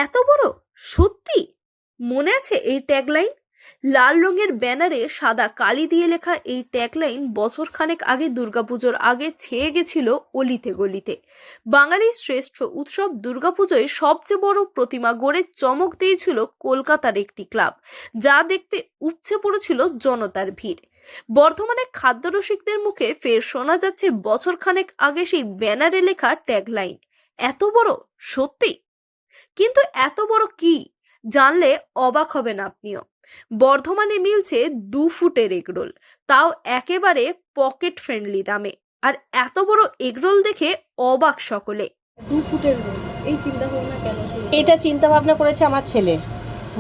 এত বড়? সত্যি? মনে আছে এই ট্যাগলাইন? লাল রঙের ব্যানারে সাদা কালি দিয়ে লেখা এই ট্যাগলাইন বছর খানেক আগে দুর্গাপুজোর আগে ছেয়ে গেছিল অলিতে গলিতে। বাঙালির শ্রেষ্ঠ উৎসব দুর্গাপুজোয় সবচেয়ে বড় প্রতিমা গড়ে চমক দিয়েছিল কলকাতার একটি ক্লাব, যা দেখতে উপচে পড়েছিল জনতার ভিড়। বর্ধমানে খাদ্যরসিকদের মুখে ফের শোনা যাচ্ছে বছর খানেক আগে সেই ব্যানারে লেখা ট্যাগলাইন। এত বড়? সত্যি? কিন্তু এত বড় কি জানলে অবাক হবেন আপনিও। বর্ধমানে মিলছে 2 ফুটের এগরোল, তাও একেবারে পকেট ফ্রেন্ডলি দামে। আর এত বড় এগরোল দেখে অবাক সকলে। 2 ফুটের রোল, এই চিন্তা ভাবনা কেন? এটা চিন্তা ভাবনা করেছে আমার ছেলে,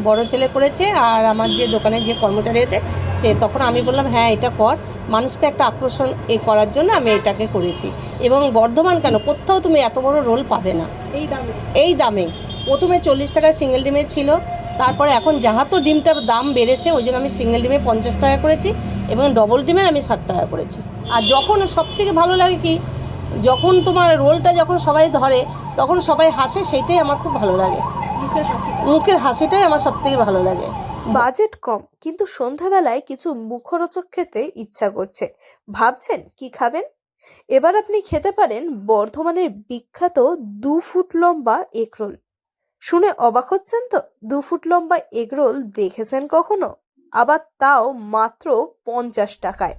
বড় ছেলে করেছে। আর আমার যে দোকানের যে কর্মচারী আছে সে, তখন আমি বললাম হ্যাঁ এটা কর, মানুষকে একটা আকর্ষণ করার জন্য আমি এটাকে করেছি। এবং বর্ধমান কেন, কোথাও তুমি এত বড় রোল পাবে না এই দামে। প্রথমে 40 টাকায় সিঙ্গেল ডিমের ছিল, তারপরে এখন যাহা তো ডিমটার দাম বেড়েছে ওই জন্য আমি সিঙ্গেল ডিমে 50 টাকা করেছি এবং ডবল ডিমের আমি 60 টাকা করেছি। আর যখন সবথেকে ভালো লাগে কি, যখন তোমার রোলটা যখন সবাই ধরে তখন সবাই হাসে, সেইটাই আমার খুব ভালো লাগে। মুখের হাসিটাই আমার সবথেকে ভালো লাগে। বাজেট কম, কিন্তু সন্ধ্যাবেলায় কিছু মুখরোচক খেতে ইচ্ছা করছে। ভাবছেন কি খাবেন? এবার আপনি খেতে পারেন বর্ধমানের বিখ্যাত 2 ফুট লম্বা এগরোল। শুনে অবাক হচ্ছেন তো? 2 ফুট লম্বা এগরোল দেখেছেন কখনো? আবার তাও মাত্র 50 টাকায়।